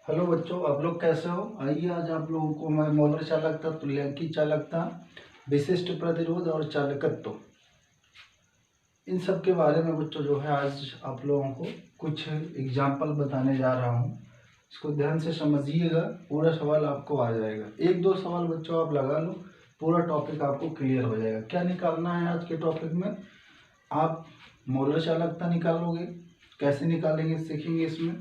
Hello बच्चों, आप लोग कैसे हो। आइए आज आप लोगों को मैं मौलर चालकता, तुल्यांकी चालकता, विशिष्ट प्रतिरोध और चालकत्व, इन सब के बारे में बच्चों जो है आज आप लोगों को कुछ एग्जाम्पल बताने जा रहा हूँ। इसको ध्यान से समझिएगा, पूरा सवाल आपको आ जाएगा। एक दो सवाल बच्चों आप लगा लो, पूरा टॉपिक आपको क्लियर हो जाएगा। क्या निकालना है आज के टॉपिक में, आप मौलर चालकता निकालोगे। कैसे निकालेंगे सीखेंगे इसमें।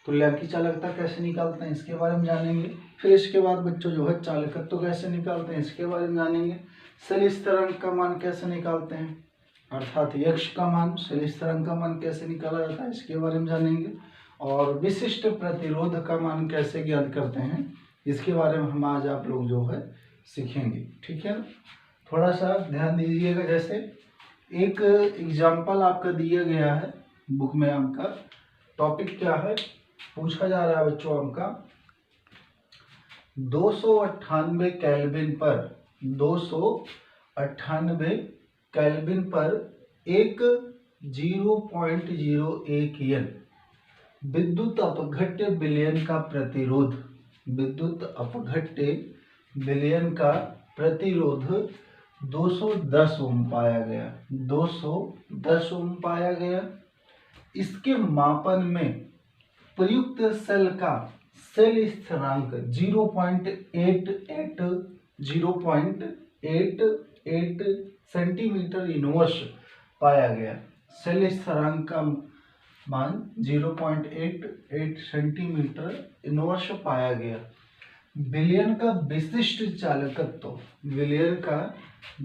तुल्यांकी चालकता कैसे निकालते हैं इसके बारे में जानेंगे। फिर इसके बाद बच्चों जो है चालकत्व कैसे निकालते हैं इसके बारे में जानेंगे। सेल स्थिरांक का मान कैसे निकालते हैं, अर्थात यक्ष का मान, सेल स्थिरांक का मान कैसे निकाला जाता है इसके बारे में जानेंगे। और विशिष्ट प्रतिरोध का मान कैसे ज्ञात करते हैं इसके बारे में हम आज आप लोग जो है सीखेंगे। ठीक है, थोड़ा सा ध्यान दीजिएगा। जैसे एक एग्जाम्पल आपका दिया गया है बुक में, आपका टॉपिक क्या है पूछा जा रहा है बच्चों आपका 298 केल्विन पर 298 केल्विन पर एक 0.01 N विद्युत अपघट्य विलयन का प्रतिरोध, विद्युत अपघट्य विलयन का प्रतिरोध 210 ओम पाया गया, 210 ओम पाया गया। इसके मापन में प्रयुक्त सेल का सेल स्थिरांक 0.88 सेंटीमीटर इनवर्स पाया गया। सेल स्थिरांक का मान 0.88 सेंटीमीटर इनवर्स पाया गया। विलयन का विशिष्ट चालकत्व, विलयन का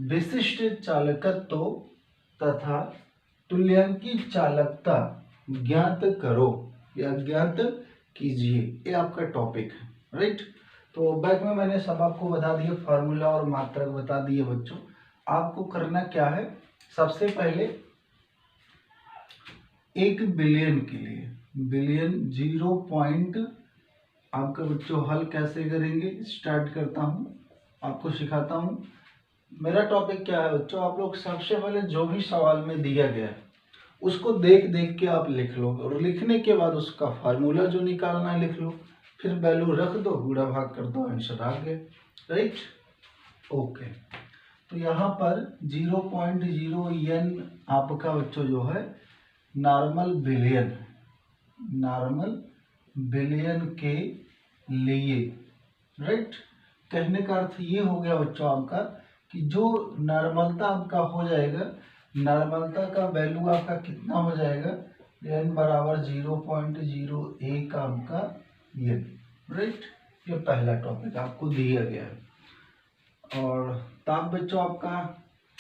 विशिष्ट चालकत्व तथा तुल्यांकी चालकता ज्ञात करो या ज्ञात कीजिए, ये आपका टॉपिक है। राइट, तो बैक में मैंने सब आपको बता दिया, फार्मूला और मात्रक बता दिए बच्चों। आपको करना क्या है, सबसे पहले एक बिलियन के लिए बिलियन 0 पॉइंट आपका बच्चों हल कैसे करेंगे स्टार्ट करता हूं, आपको सिखाता हूं। मेरा टॉपिक क्या है बच्चों, आप लोग सबसे पहले जो भी सवाल में दिया गया है उसको देख देख के आप लिख लो, और लिखने के बाद उसका फार्मूला जो निकालना है लिख लो, फिर वैल्यू रख दो, गुणा भाग कर दो, आंसर आ गया। Right, okay. तो यहाँ पर 0.0 N आपका बच्चों जो है नॉर्मल बिलियन, नॉर्मल बिलियन के लिए। राइट, कहने का अर्थ ये हो गया बच्चों आपका कि जो नॉर्मलता आपका हो जाएगा, नॉर्मलता का वैल्यू आपका कितना हो जाएगा, n बराबर 0.01 आपका N। राइट, ये पहला टॉपिक आपको दिया गया है। और ताप बच्चों आपका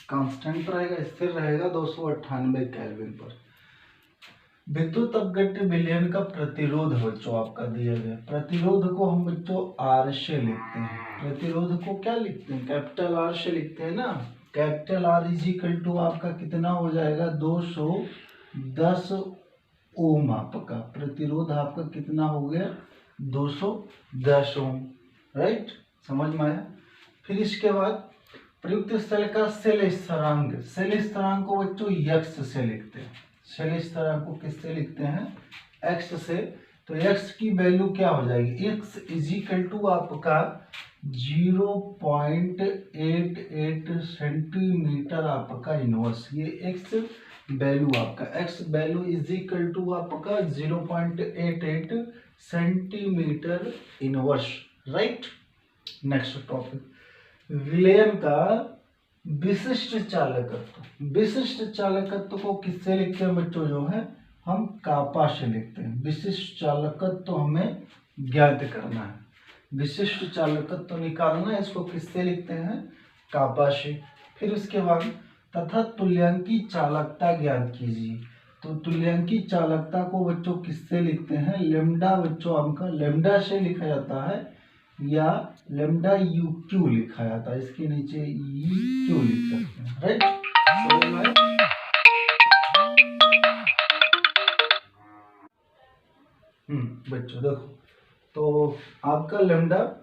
कांस्टेंट रहेगा, स्थिर रहेगा 298 केल्विन पर। विद्युत अपघट्य विलयन का प्रतिरोध बच्चों आपका दिया गया। प्रतिरोध को हम बच्चों R से लिखते हैं, प्रतिरोध को क्या लिखते हैं, कैपिटल R से लिखते हैं ना। Capital R is equal to आपका कितना हो जाएगा, 210 ओम। आपका प्रतिरोध आपका कितना हो गया, 210 ओम। राइट, समझ में आया। फिर इसके बाद प्रयुक्त सेल का सेल स्थिरांक, सेल स्थिरांक को बच्चों x से लिखते हैं, सेल स्थिरांक को किससे लिखते हैं, x से। तो x की वैल्यू क्या हो जाएगी, x इज इक्वल टू आपका 0.88 सेंटीमीटर आपका इनवर्स। ये x वैल्यू आपका, x value is equal to आपका 0.88 centimetre inverse. Right, next topic विलयन का विशिष्ट चालकत्व। विशिष्ट चालकत्व को किससे लिखते हैं बच्चों, जो है हम कापा से लिखते हैं। विशिष्ट चालकत्व हमें ज्ञात करना है, विशिष्ट चालकत्व निकालना है, इसको किससे लिखते हैं, कापा से। फिर उसके बाद तथा तुल्यांकी चालकता ज्ञात कीजिए। तो तुल्यांकी चालकता को बच्चों किससे लिखते हैं, लेमडा बच्चों आपका लेमडा से लिखा जाता है या लेमडा UQ लिखा जाता है, इसके नीचे UQ लिख सकते हैं। राइट, बच्चों देखो, तो आपका लेमडा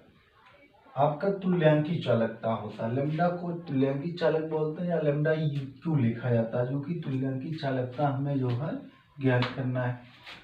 आपका तुल्यांकी चालकता होता है। लेमडा को तुल्यांकी चालक बोलते हैं या लेमडा UQ लिखा जाता है, जो कि तुल्यांकी चालकता हमें जो है ज्ञात करना है।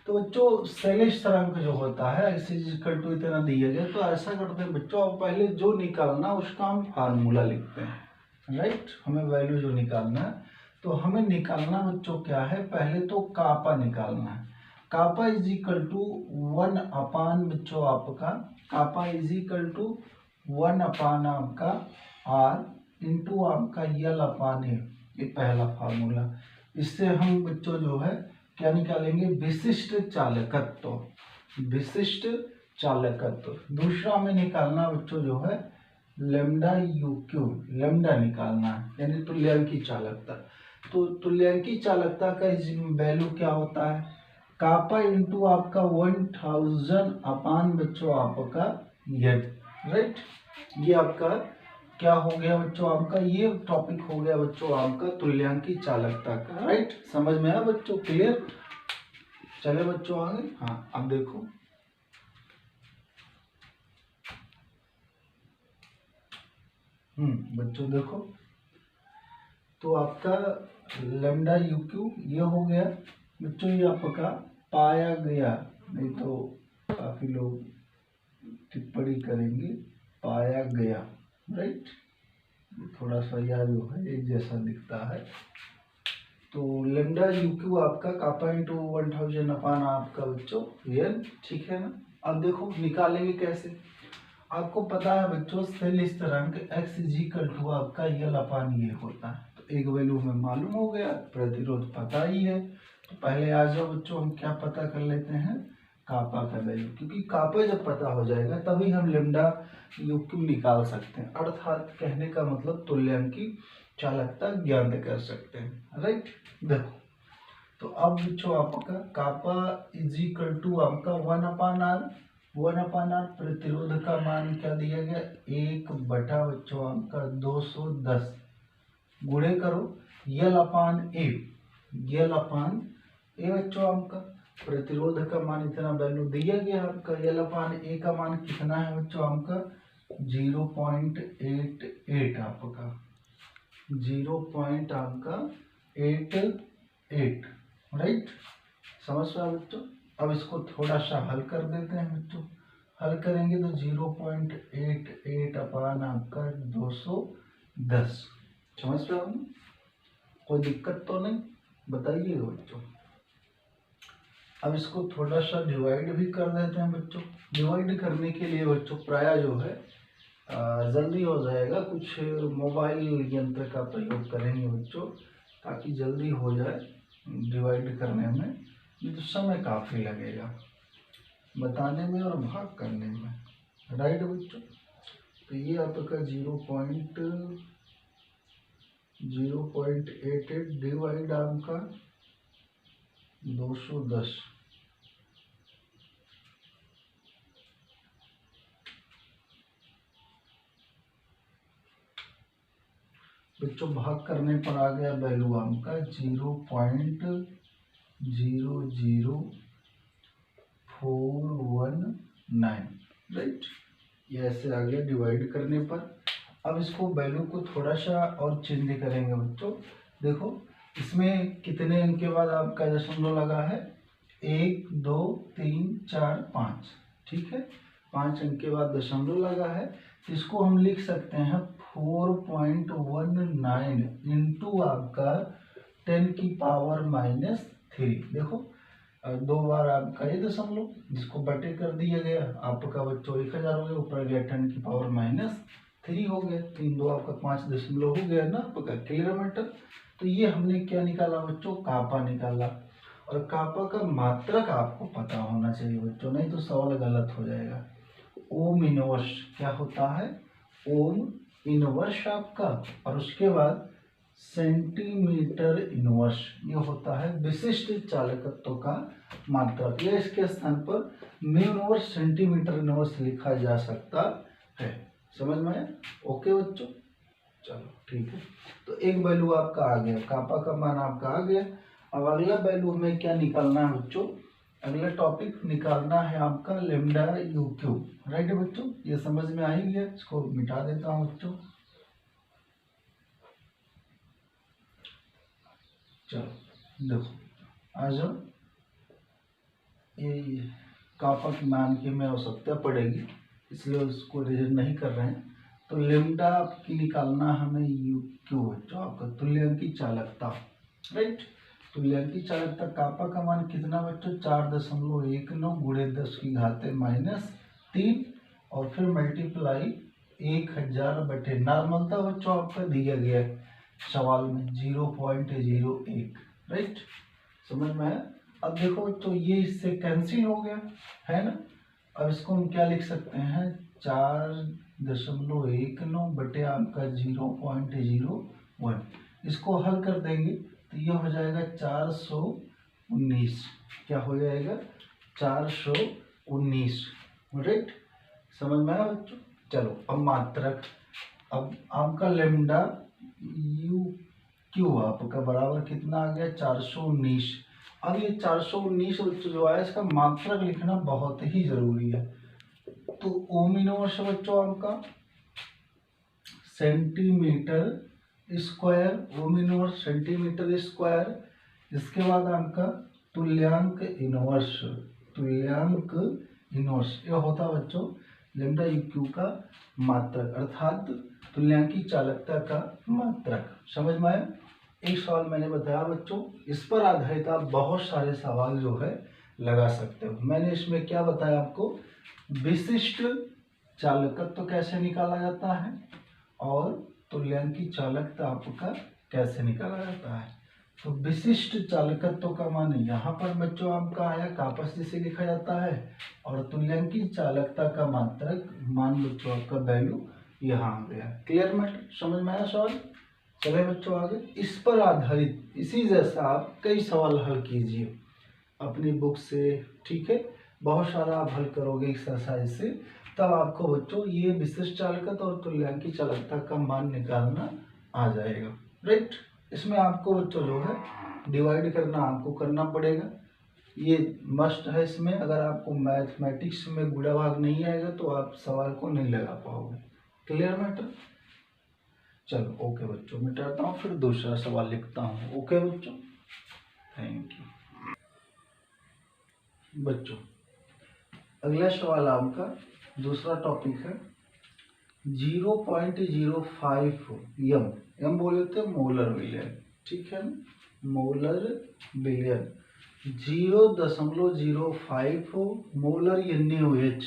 तो बच्चों सैलिश स्थिरांक जो होता है x इक्वल टू इतना दिया गया, तो ऐसा करते हैं बच्चों, अब पहले जो निकालना उसका हम फार्मूला लिखते हैं, राइट। हमें वैल्यू जो निकालना है, तो हमें निकालना बच्चों क्या है, पहले तो कापा निकालना है। कापा इज इक्वल टू 1 अपान बच्चों आपका, कापा इज इक्वल टू 1 अपान आपका r इंटू आपका यल अपान ए, ये पहला फार्मूला। इससे हम बच्चों जो है क्या निकालेंगे, विशिष्ट चालकत्व, विशिष्ट चालकत्व। दूसरा हमें निकालना बच्चों जो है लेमडा यू क्यू, लेमडा निकालना है, यानी तुल्यांकी चालकता। तो तुल्यांकी चालकता का वैल्यू क्या होता है, कापा इंटू आपका 1000 अपान बच्चों आपका यद, राइट। ये आपका क्या हो गया बच्चों, आपका ये टॉपिक हो गया बच्चों आपका तुल्यांकी चालकता का, राइट। समझ में आया बच्चों, क्लियर। चले बच्चों आगे। हाँ अब देखो, बच्चों देखो, तो आपका लेमडा यू क्यू ये हो गया बच्चों, ये आपका पाया गया, नहीं तो काफी लोग टिप्पणी करेंगे, पाया गया, राइट। थोड़ा सा यह जो है एक जैसा दिखता है। तो लेमडा यू क्यू आपका कापा इंटू 1000 अपान आपका बच्चों एन, ठीक है ना। अब देखो निकालेंगे कैसे, आपको पता है बच्चों सेल स्थिरांक x इज इक्वल टू आपका यल अपान ये होता है। तो एक वैल्यू हमें मालूम हो गया, प्रतिरोध पता ही है। तो पहले आ जाओ बच्चों, हम क्या पता कर लेते हैं, कापा का वैल्यू, क्योंकि कापा जब पता हो जाएगा तभी हम लेमडा यू क्यू निकाल सकते हैं, अर्थात कहने का मतलब तुल्यांकी चालकता ज्ञात कर सकते हैं, राइट। देखो तो अब बच्चों आपका कापा इज इक्वल टू आपका 1 अपान आर, 1 अपान आर प्रतिरोध का मान क्या दिया गया, 1 बटा बच्चों आपका 210, गुणे करो यल अपान ए, यल अपान ए बच्चों आपका प्रतिरोध का मान इतना वैल्यू दिया गया आपका, यल अपान ए का मान कितना है बच्चों आपका 0.88 आपका 0.88, राइट। समझ रहा बच्चों। अब इसको थोड़ा सा हल कर देते हैं बच्चों, हल करेंगे तो 0.88 अपान आपका 210, समझ रहे हो, कोई दिक्कत तो नहीं, बताइएगा बच्चों। अब इसको थोड़ा सा डिवाइड भी कर देते हैं बच्चों। डिवाइड करने के लिए बच्चों प्राय जो है जल्दी हो जाएगा, कुछ मोबाइल यंत्र का प्रयोग करेंगे बच्चों, ताकि जल्दी हो जाए डिवाइड करने में, नहीं तो समय काफ़ी लगेगा बताने में और भाग करने में, राइट बच्चों। तो ये आपका 0.88 डिवाइड आपका 210, बच्चों भाग करने पर आ गया वैल्यू आपका 0.00419, राइट। ये ऐसे आ गया डिवाइड करने पर। अब इसको वैल्यू को थोड़ा सा और चेंज करेंगे बच्चों। देखो इसमें कितने अंक के बाद आपका दशमलव लगा है, 1 2 3 4 5, ठीक है, 5 अंक के बाद दशमलव लगा है। इसको हम लिख सकते हैं 4.19 इंटू आपका 10 की पावर -3। देखो दो बार आपका ये दशमलव, जिसको बटे कर दिया गया आपका बच्चों 1000 हो गया, ऊपर गया 10 की पावर -3 हो गया, 3 2 आपका 5 दशमलव हो गया ना आपका, क्लियर मैटर। तो ये हमने क्या निकाला बच्चों, कापा निकाला। और कापा का मात्रक आपको पता होना चाहिए बच्चों, नहीं तो सवाल गलत हो जाएगा। ओम इनवर्स क्या होता है, ओम इनवर्स आपका, और उसके बाद सेंटीमीटर इनवर्स, ये होता है विशिष्ट चालकत्व का मात्रक। ये इसके स्थान पर म्यू इनवर्स सेंटीमीटर इनवर्स लिखा जा सकता है, समझ में आया। ओके बच्चों, चलो ठीक है। तो एक वैल्यू आपका आ गया, कापा का मान आपका आ गया। अब अगला वैल्यू हमें क्या निकालना है बच्चों, अगला टॉपिक निकालना है आपका लेमडा यू क्यू, राइट बच्चों। ये समझ में आ ही गया, इसको मिटा देता हूँ बच्चों। चलो देखो आ जाओ, ये कापा की मान की हमें आवश्यकता पड़ेगी, इसलिए उसको रिजल्ट नहीं कर रहे हैं। तो लेमडा की निकालना हमें यू क्यू बच्चों आपका तुल्यांकी चालकता, राइट। तुल्यांकी चालकता कापा का मान कितना बच्चों 4.19 गुणे 10⁻³ और फिर मल्टीप्लाई 1000/, नॉर्मलता बच्चों आपका दिया गया है सवाल में 0.01, राइट। समझ में आया। अब देखो बच्चों ये इससे कैंसिल हो गया है ना। अब इसको हम क्या लिख सकते हैं 4.19 आपका 0.01, इसको हल कर देंगे तो ये हो जाएगा 419, क्या हो जाएगा 419, राइट। समझ में आया बच्चों। चलो अब मात्रक, अब आपका लेमडा यू क्यू आपका बराबर कितना आ गया 419। अब ये 419 बच्चों जो है इसका मात्रक लिखना बहुत ही जरूरी है। तो ओम इनवर्स बच्चों आपका centimetre square, ohm inverse centimetre square. इसके बाद आपका तुल्यांक इनवर्स, तुल्यांक इनवर्स ये होता बच्चों लेमडा यू क्यू का मात्रक, अर्थात तुल्यांकी चालकता का मात्रक। समझ में आया। एक सवाल मैंने बताया बच्चों, इस पर आधारित आप बहुत सारे सवाल जो है लगा सकते हो। मैंने इसमें क्या बताया आपको, विशिष्ट चालकत्व तो कैसे निकाला जाता है और तुल्यांकी चालकता आपका कैसे निकाला जाता है। तो विशिष्ट चालकत्व का मान यहाँ पर बच्चों आपका आया कापस जिसे लिखा जाता है, और तुल्यांकी चालकता का मात्रक मान बच्चों आपका वैल्यू यहाँ आ गया। क्लियर मैटर, समझ में आया सवाल। चले बच्चों आगे, इस पर आधारित इसी जैसा आप कई सवाल हल कीजिए अपनी बुक से, ठीक है। बहुत सारा आप हल करोगे एक्सरसाइज से, तब आपको बच्चों ये विशिष्ट चालकता और तुल्यांकी चालकता का मान निकालना आ जाएगा, राइट। इसमें आपको बच्चों जो है डिवाइड करना आपको करना पड़ेगा, ये मस्ट है इसमें। अगर आपको मैथमेटिक्स में गुणा भाग नहीं आएगा तो आप सवाल को नहीं लगा पाओगे। Clear matter. चलो ओके बच्चों, मिटाता हूँ फिर दूसरा सवाल लिखता हूँ। ओके बच्चों, थैंक यू। बच्चों अगला सवाल आपका दूसरा टॉपिक है 0.05 यम, यम बोले थे मोलर बिलियन, ठीक है ना, molar billion. 0.05 molar NaOH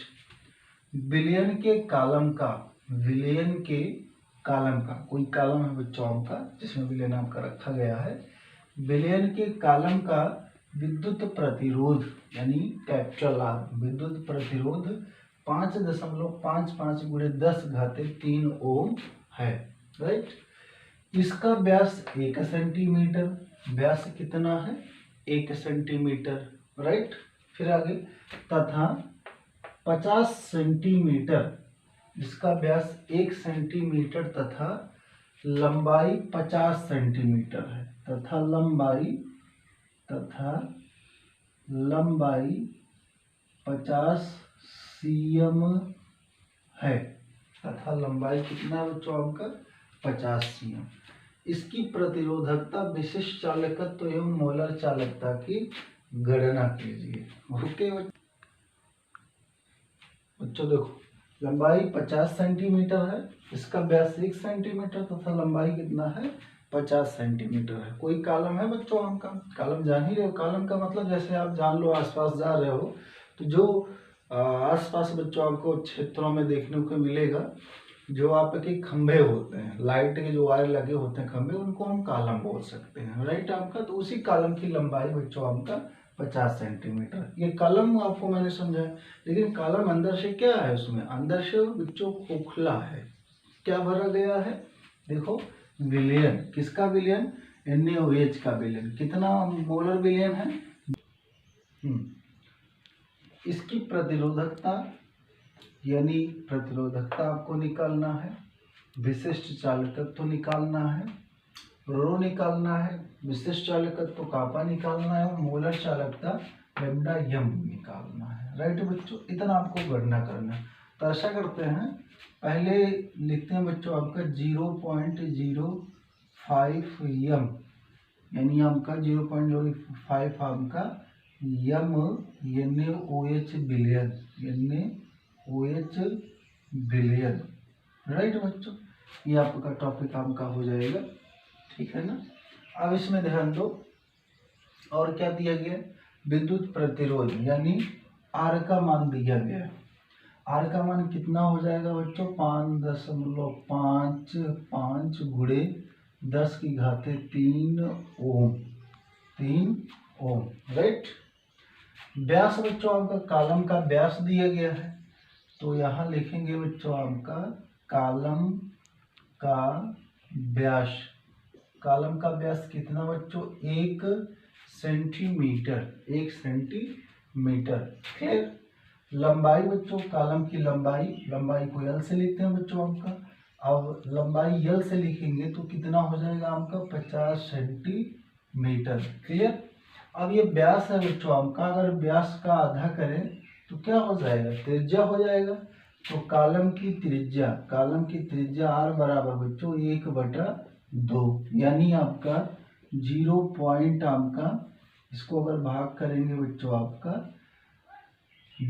billion के कॉलम का, विलियन के कॉलम का, कोई कॉलम है बच्चों आपका जिसमें विलियन आपका रखा गया है, विलियन के कॉलम का विद्युत प्रतिरोध यानी कैपिटल आर विद्युत प्रतिरोध 5.55 गुणे 10⁻³ ओम है, राइट। इसका व्यास 1 सेंटीमीटर, व्यास कितना है 1 सेंटीमीटर, राइट। फिर आगे तथा 50 सेंटीमीटर, इसका व्यास 1 सेंटीमीटर तथा लंबाई 50 सेंटीमीटर है, तथा लंबाई 50 cm है, तथा लंबाई कितना है बच्चों आपका 50 cm। इसकी प्रतिरोधकता विशिष्ट चालकत्व एवं मोलर चालकता की गणना कीजिए। ओके बच्चों देखो, लंबाई 50 सेंटीमीटर है, इसका व्यास 1 सेंटीमीटर तथा लंबाई कितना है 50 सेंटीमीटर है। कोई कॉलम है बच्चों आपका, कॉलम जान ही रहे हो, कॉलम का मतलब जैसे आप जान लो आसपास जा रहे हो तो जो आसपास बच्चों आपको क्षेत्रों में देखने को मिलेगा, जो आपके खंभे होते हैं, लाइट के जो वायर लगे होते हैं खंभे, उनको हम कॉलम बोल सकते हैं, राइट आपका। तो उसी कॉलम की लंबाई बच्चों आपका 50 सेंटीमीटर। ये कॉलम आपको मैंने समझाया, लेकिन कॉलम अंदर से क्या है, उसमें अंदर से बच्चों खोखला है, क्या भरा गया है देखो, विलियन। किसका विलियन, NaOH का विलियन। कितना मोलर विलियन है। इसकी प्रतिरोधकता यानी प्रतिरोधकता आपको निकालना है, विशिष्ट चालकत्व निकालना है, रो निकालना है, विशिष्ट चालकत्व कापा निकालना है, और मोलर चालकता लेमडा यम निकालना है, राइट बच्चों। इतना आपको गणना करना है। तो ऐसा करते हैं, पहले लिखते हैं बच्चों आपका 0.05 यम, यानी आपका 0.05 आपका NaOH billion, NaOH billion. Right बच्चों, ये आपका टॉपिक आपका हो जाएगा, ठीक है ना। अब इसमें ध्यान दो, और क्या दिया गया, विद्युत प्रतिरोध यानी आर का मान दिया गया। आर का मान कितना हो जाएगा बच्चों, 5.55 गुणे 10⁻³ ओम, 3 ओम। राइट। व्यास बच्चों आपका कॉलम का व्यास दिया गया है, तो यहाँ लिखेंगे बच्चों आपका कॉलम का व्यास। कॉलम का व्यास कितना बच्चों, 1 सेंटीमीटर, 1 सेंटीमीटर। क्लियर। लंबाई बच्चों, कॉलम की लंबाई को L से लिखते हैं बच्चों आपका। अब लंबाई L से लिखेंगे तो कितना हो जाएगा आपका, 50 सेंटीमीटर। क्लियर। अब ये व्यास है बच्चों आपका, अगर व्यास का आधा करें तो क्या हो जाएगा, त्रिज्या हो जाएगा। तो कॉलम की त्रिज्या R बराबर बच्चों 1/2, यानी आपका 0 पॉइंट आपका, इसको अगर भाग करेंगे बच्चों आपका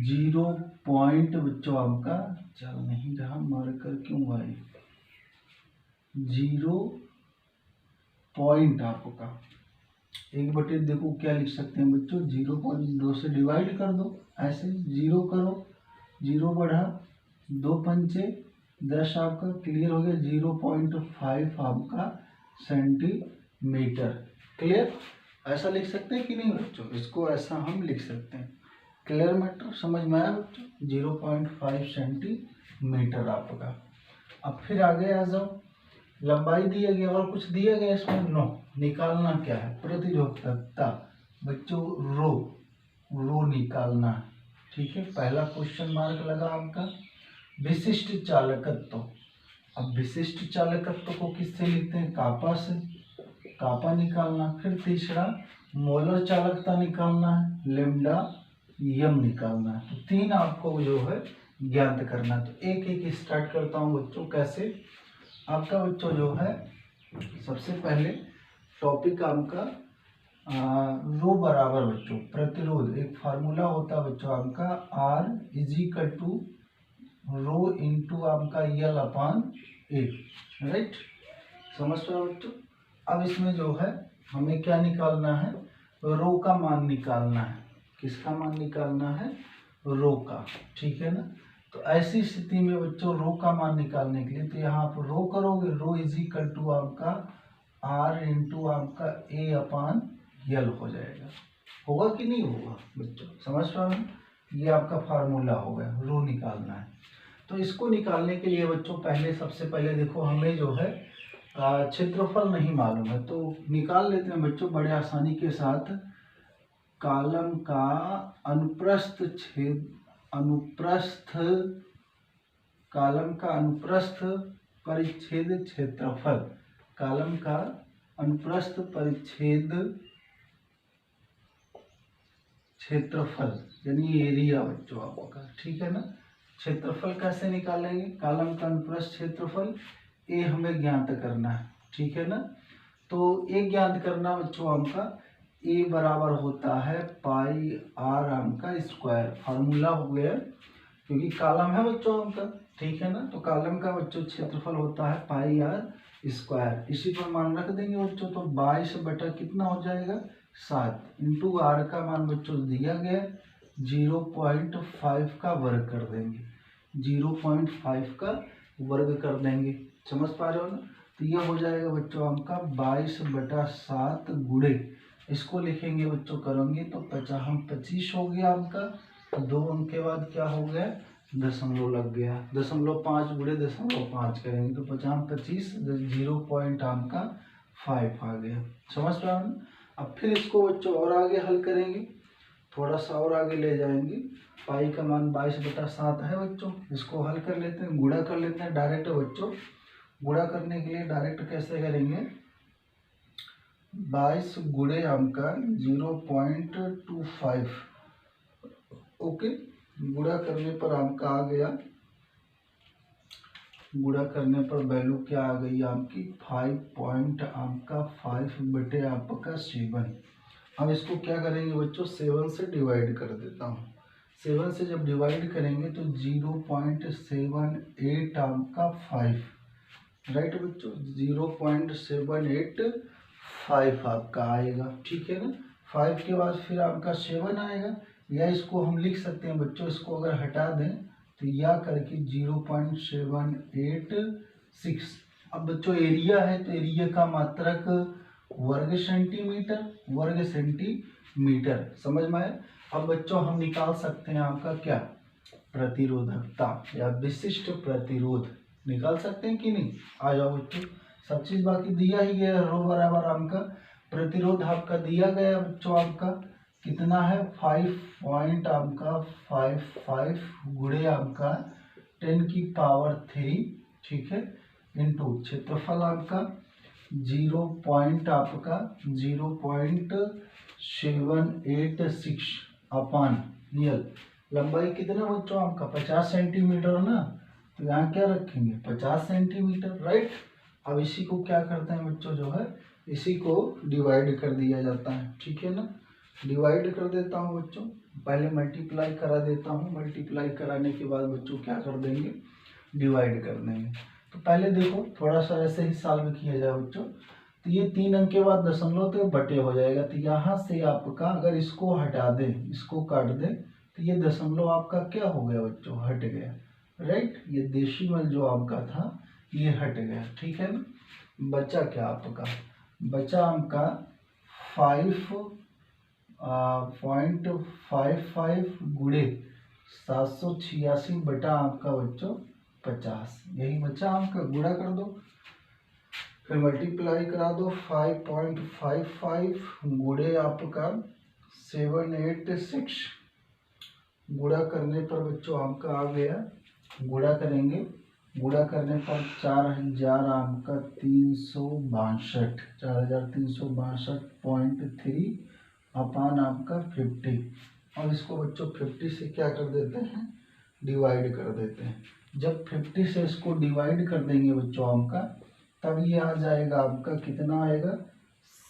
0 पॉइंट बच्चों आपका, चल नहीं रहा मार्कर क्यों आए, 0 पॉइंट आपका 1/, देखो क्या लिख सकते हैं बच्चों, 0.2 से डिवाइड कर दो, ऐसे 0 करो, 0 बढ़ा 2 पंचे 10 आपका, क्लियर हो गया, 0.5 आपका सेंटीमीटर। क्लियर। ऐसा लिख सकते हैं कि नहीं बच्चों, इसको ऐसा हम लिख सकते हैं। क्लियर मैटर, समझ में आया बच्चों, 0.5 सेंटीमीटर आपका। अब फिर आगे आ जाओ, लंबाई दिया गया और कुछ दिया गया इसमें, नो। निकालना क्या है, प्रतिरोधकता बच्चों, रो निकालना है, ठीक है। पहला क्वेश्चन मार्क लगा आपका। विशिष्ट चालकत्व, अब विशिष्ट चालकत्व को किससे लिखते हैं, कापा से, कापा निकालना। फिर तीसरा मोलर चालकता निकालना है, लेमडा यम निकालना है। तो 3 आपको जो है ज्ञात करना है। तो एक एक स्टार्ट करता हूँ बच्चों। कैसे, आपका बच्चों जो है सबसे पहले टॉपिक आपका रो बराबर बच्चों प्रतिरोध, एक फार्मूला होता है बच्चों आपका, R रो इंटू आपका L/A। राइट, समझ रहे हो बच्चों। अब इसमें जो है हमें क्या निकालना है, रो का मान निकालना है। किसका मान निकालना है, रो का, ठीक है ना। तो ऐसी स्थिति में बच्चों रो का मान निकालने के लिए, तो यहाँ आप रो करोगे, रो आपका R इंटू आपका A/L हो जाएगा। होगा कि नहीं होगा बच्चों, समझ रहे हो। ये आपका फार्मूला हो गया, रो निकालना है। तो इसको निकालने के लिए बच्चों पहले, सबसे पहले देखो हमें जो है क्षेत्रफल नहीं मालूम है, तो निकाल लेते हैं बच्चों बड़े आसानी के साथ। कॉलम का अनुप्रस्थ कॉलम का अनुप्रस्थ परिच्छेद क्षेत्रफल, कॉलम का अनुप्रस्थ परिच्छेद क्षेत्रफल यानी एरिया बच्चों आपका, ठीक है ना। क्षेत्रफल कैसे निकालेंगे, कॉलम का अनुप्रस्थ क्षेत्रफल ए हमें ज्ञात करना है, ठीक है ना। तो ए ज्ञात करना बच्चों आपका, ए बराबर होता है πr आपका स्क्वायर, फार्मूला हो गया, क्योंकि कॉलम है बच्चों आपका, ठीक है ना। तो कॉलम का बच्चों क्षेत्रफल होता है πr स्क्वायर। इसी पर मान रख देंगे बच्चों, तो 22 बटा कितना हो जाएगा 7, इंटू आर का मान बच्चों दिया गया 0.5 का वर्ग कर देंगे, 0.5 का वर्ग कर देंगे, समझ पा रहे हो ना। तो यह हो जाएगा बच्चों आपका 22/7 गुणे, इसको लिखेंगे बच्चों करेंगे तो 25 हो गया आपका। तो 2 अंक के बाद क्या हो गया, दशमलव लग गया, 0.5 गुणे 0.5 करेंगे तो 25 0 पॉइंट आपका 5 आ गया, समझ पा रहे हो। अब फिर इसको बच्चों और आगे हल करेंगे, थोड़ा सा और आगे ले जाएंगे। पाई का मान 22/7 है बच्चों, इसको हल कर लेते हैं, गुणा कर लेते हैं डायरेक्ट बच्चों। गुणा करने के लिए डायरेक्ट कैसे करेंगे, 22 गुणे आपका 0.25, ओके। गुणा करने पर आपका आ गया, गुणा करने पर वैल्यू क्या आ गई आपकी 5 पॉइंट आपका 5 बटे आपका 7, अब इसको क्या करेंगे बच्चों, 7 से डिवाइड कर देता हूँ। 7 से जब डिवाइड करेंगे तो 0.78 आपका 5, राइट बच्चों, 0.785 आपका आएगा, ठीक है ना। 5 के बाद फिर आपका 7 आएगा, या इसको हम लिख सकते हैं बच्चों, इसको अगर हटा दें तो या करके 0.786। अब बच्चों एरिया है तो एरिया का मात्रक वर्ग सेंटीमीटर, वर्ग सेंटीमीटर, समझ में आया। अब बच्चों हम निकाल सकते हैं आपका क्या, प्रतिरोधकता या विशिष्ट प्रतिरोध निकाल सकते हैं कि नहीं। आ जाओ बच्चों, सब चीज बाकी दिया ही गया, रो बराबर आपका प्रतिरोध आपका दिया गया बच्चों, आपका कितना है 5.55 गुणे आपका 10⁻3, ठीक है, इंटू क्षेत्रफल आपका 0.786 अपान यल। लंबाई कितना बच्चों आपका 50 सेंटीमीटर ना, तो यहाँ क्या रखेंगे 50 सेंटीमीटर, राइट। अब इसी को क्या करते हैं बच्चों, जो है इसी को डिवाइड कर दिया जाता है, ठीक है ना। डिवाइड कर देता हूँ बच्चों, पहले मल्टीप्लाई करा देता हूँ, मल्टीप्लाई कराने के बाद बच्चों क्या कर देंगे, डिवाइड कर देंगे। तो पहले देखो थोड़ा सा ऐसे ही सॉल्व किया जाए बच्चों, तो ये 3 अंक के बाद दशमलव तो बटे हो जाएगा, तो यहाँ से आपका अगर इसको हटा दें, इसको काट दें, तो ये दशमलव आपका क्या हो गया बच्चों, हट गया, राइट। ये डेसिमल जो आपका था ये हट गया, ठीक है ना। बचा क्या आपका, बचा आपका 5.55 गुणे 786 बटा आपका बच्चों 50, यही बचा आपका। गुणा कर दो, फिर मल्टीप्लाई करा दो, 5.55 गुणे आपका 786, गुणा करने पर बच्चों आपका आ गया, गुणा करेंगे, गुणा करने पर 4000 आपका 362, 4362.3 अपान आपका 50। और इसको बच्चों 50 से क्या कर देते हैं, डिवाइड कर देते हैं। जब 50 से इसको डिवाइड कर देंगे बच्चों आपका, तब ये आ जाएगा आपका कितना आएगा,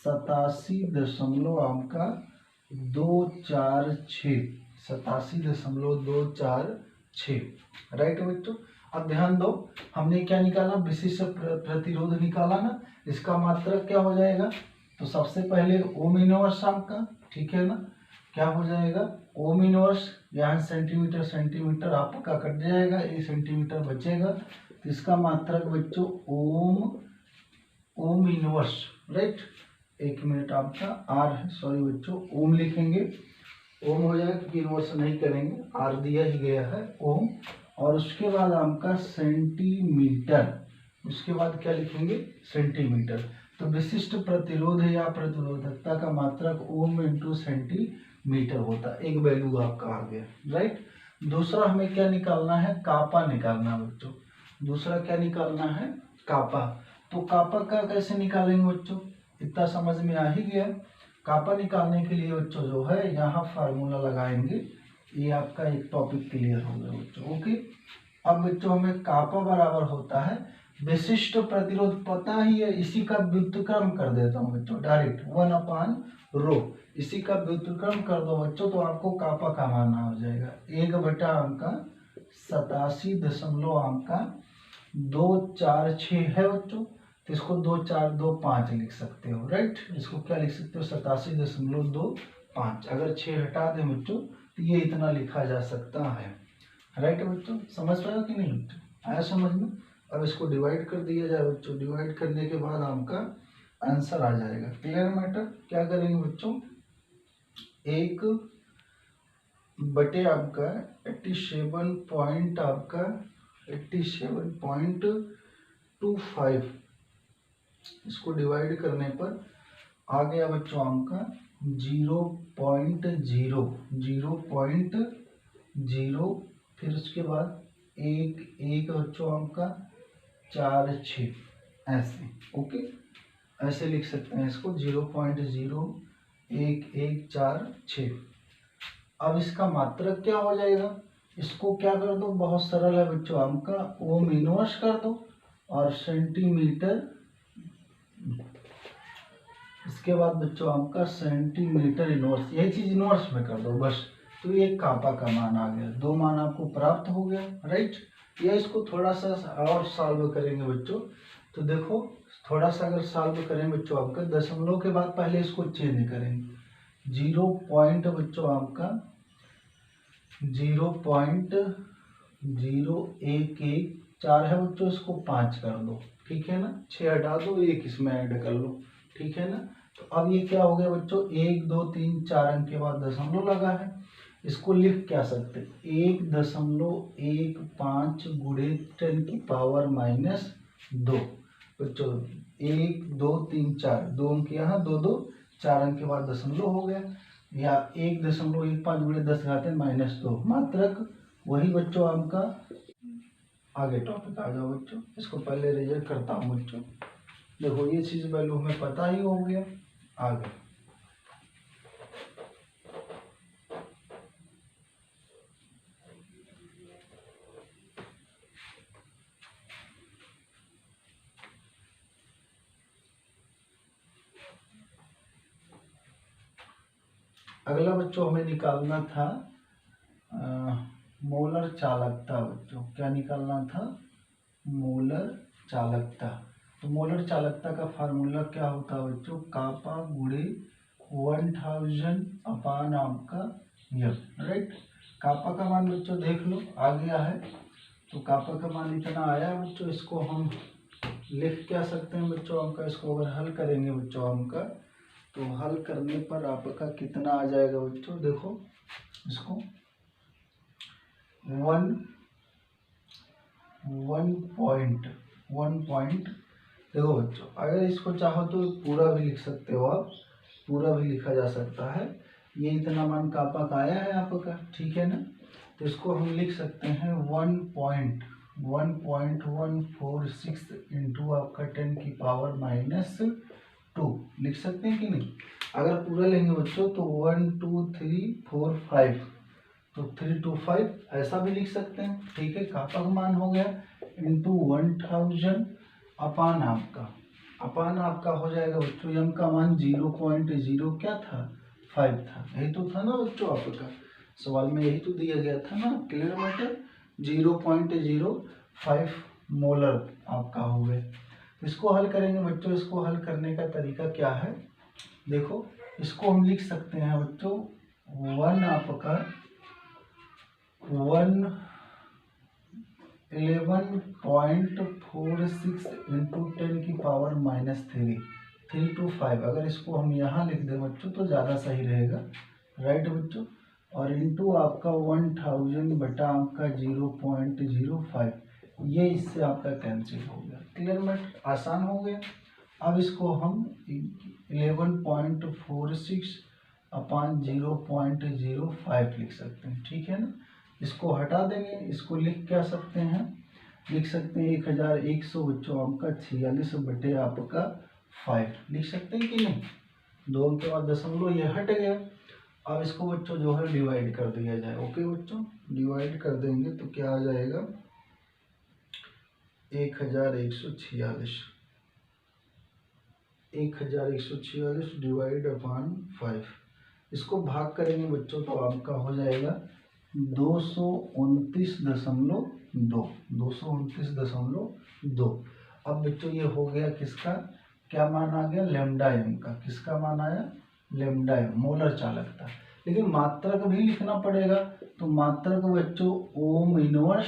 87 आपका 246, 87.246, राइट बच्चों। अब ध्यान दो, हमने क्या निकाला, विशिष्ट प्रतिरोध निकाला ना, इसका मात्रक क्या हो जाएगा, तो सबसे पहले ओम इनवर्स आपका, ठीक है ना, क्या हो जाएगा ओम इनवर्स, यहाँ सेंटीमीटर सेंटीमीटर आपका कट जाएगा, 1 सेंटीमीटर बचेगा, तो इसका मात्रक बच्चों ओम इनवर्स, राइट। 1 मिनट आपका आर है, सॉरी बच्चों, ओम लिखेंगे, ओम हो जाएगा क्योंकि इनवर्स नहीं करेंगे, आर दिया ही गया है ओम। और उसके बाद आपका सेंटीमीटर, उसके बाद क्या लिखेंगे सेंटीमीटर। तो विशिष्ट प्रतिरोध या प्रतिरोधकता का मात्रक ओम इंटू सेंटीमीटर होता है, एक वैल्यू आपका आ गया, राइट। दूसरा हमें क्या निकालना है, कापा निकालना बच्चों। दूसरा क्या निकालना है, कापा। तो कापा का कैसे निकालेंगे बच्चों, इतना समझ में आ ही गया। कापा निकालने के लिए बच्चों जो है यहाँ फार्मूला लगाएंगे, ये आपका एक टॉपिक क्लियर हो गया बच्चों, ओके। अब बच्चों हमें कापा बराबर होता है विशिष्ट प्रतिरोध, पता ही है, इसी का व्युत्क्रम कर देता हूँ बच्चों डायरेक्ट, 1/ρ, इसी का व्युत्क्रम कर दो बच्चों, तो आपको कापा का माना हो जाएगा 1 बटा आपका 87.246 है बच्चों। तो इसको 2425 लिख सकते हो, राइट। इसको क्या लिख सकते हो, 87.25। अगर 6 हटा दें बच्चों तो ये इतना लिखा जा सकता है, राइट बच्चों। समझ पाए कि नहीं बच्चों, आया समझ में। अब इसको डिवाइड कर दिया जाए बच्चों, डिवाइड करने के बाद आपका आंसर आ जाएगा, क्लियर मैटर। क्या करेंगे बच्चों, 1 बटे आपका 87.25, इसको डिवाइड करने पर आ गया बच्चों आपका 0.0, फिर उसके बाद 1 बच्चों आपका 46, ऐसे, ओके, ऐसे लिख सकते हैं इसको 0.01146। अब इसका मात्रक क्या हो जाएगा, इसको क्या कर दो, बहुत सरल है बच्चों, आपका ओम इनवर्स कर दो और सेंटीमीटर इसके बाद बच्चों आपका सेंटीमीटर इनवर्स, यही चीज इनवर्स में कर दो बस, तो ये कापा का मान आ गया, 2 मान आपको प्राप्त हो गया, राइट। या इसको थोड़ा सा और सॉल्व करेंगे बच्चों, तो देखो थोड़ा सा अगर सॉल्व करें बच्चों आपका दशमलव के बाद पहले इसको चेंज करेंगे, 0 पॉइंट बच्चों आपका 0.0114 है बच्चों, इसको 5 कर दो, ठीक है ना, 6 हटा दो, 1 इसमें ऐड कर लो, ठीक है ना। तो अब ये क्या हो गया बच्चों, 1 2 3 4 अंक के बाद दशमलव लगा है, इसको लिख क्या सकते, 1.15 गुणे 10 की पावर -2 बच्चों, 1 2 3 4, 2 अंक यहाँ 2 2 4 अंक के बाद दशमलव हो गया, या 1.15 गुणे 10 घाते -2 मात्रक, वही बच्चों आपका। आगे टॉपिक आ जाओ बच्चों, इसको पहले रिजल्ट करता हूँ बच्चों, देखो ये चीज वैल्यू हमें पता ही हो गया। आगे अगला बच्चों हमें निकालना था मोलर चालकता बच्चों, क्या निकालना था, मोलर चालकता। तो मोलर चालकता का फार्मूला क्या होता है बच्चों, कापा गुणे 1000 अपान आपका एफ, राइट। कापा का मान बच्चों देख लो आ गया है, तो कापा का मान इतना आया है बच्चों, इसको हम लिख क्या सकते हैं बच्चों आपका, इसको अगर हल करेंगे बच्चों आपका, तो हल करने पर आपका कितना आ जाएगा बच्चों, देखो इसको 1 पॉइंट देखो बच्चों, अगर इसको चाहो तो पूरा भी लिख सकते हो आप, पूरा भी लिखा जा सकता है, ये इतना मान कापा का आया है आपका, ठीक है ना। तो इसको हम लिख सकते हैं 1.146 इंटू आपका 10 की पावर -2 लिख सकते हैं कि नहीं। अगर पूरा लेंगे बच्चों तो 1 2 3 4 5, तो 3 2 5 ऐसा भी लिख सकते हैं, ठीक है। कापा का मान हो गया इंटू 1000 अपान आपका हो जाएगा बच्चों, एम का मान 0.0 क्या था, 5 था, यही तो था ना बच्चों आपका सवाल में, यही तो दिया गया था ना, क्लियर मैटर। 0.05 मोलर आपका हो गए। इसको हल करेंगे बच्चों, इसको हल करने का तरीका क्या है, देखो इसको हम लिख सकते हैं बच्चों 11.46 इंटू 10 की पावर -3 3 to 5, अगर इसको हम यहाँ लिख दें बच्चों तो ज़्यादा सही रहेगा, राइट बच्चों। और इंटू आपका 1000 बटा आपका 0.05, ये इससे आपका कैंसिल हो गया, क्लियर मैटर, आसान हो गया। अब इसको हम 11.46 अपान 0.05 लिख सकते हैं, ठीक है ना। इसको हटा देंगे, इसको लिख क्या सकते हैं, लिख सकते हैं 1100 बच्चों आपका 46 बटे आपका 5 लिख सकते हैं कि नहीं, 2 के बाद दशमलव ये हट गया। अब इसको बच्चों जो है डिवाइड कर दिया जाए, ओके बच्चों, डिवाइड कर देंगे तो क्या आ जाएगा 1146 डिवाइड अपॉन 5, इसको भाग करेंगे बच्चों तो आपका हो जाएगा 229.2। अब बच्चों ये हो गया किसका, क्या मान आ गया, लेमडा एम का, किसका मान आया, लेमडा एम, मोलर चालकता। लेकिन मात्रक भी लिखना पड़ेगा, तो मात्रक बच्चों ओम इनवर्स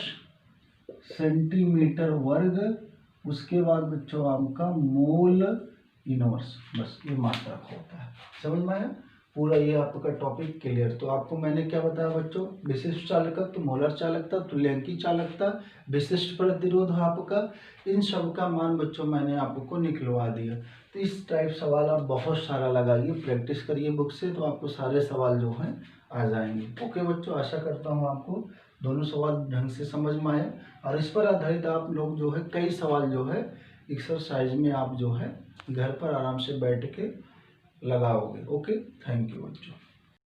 सेंटीमीटर वर्ग, उसके बाद बच्चों आपका मोल इनवर्स, बस ये मात्रक होता है, समझ में आया पूरा, ये आपका टॉपिक क्लियर। तो आपको मैंने क्या बताया बच्चों, विशिष्ट चालकता, तो मोलर चालकता, तुल्यंकी चालकता, विशिष्ट प्रतिरोध आपका, इन सब का मान बच्चों मैंने आपको निकलवा दिया। तो इस टाइप सवाल आप बहुत सारा लगाइए, प्रैक्टिस करिए बुक से, तो आपको सारे सवाल जो हैं आ जाएंगे। ओके बच्चों, आशा करता हूँ आपको दोनों सवाल ढंग से समझ में आए, और इस पर आधारित आप लोग जो है कई सवाल जो है एक्सरसाइज में आप जो है घर पर आराम से बैठ के लगाओगे। ओके, थैंक यू बच्चों।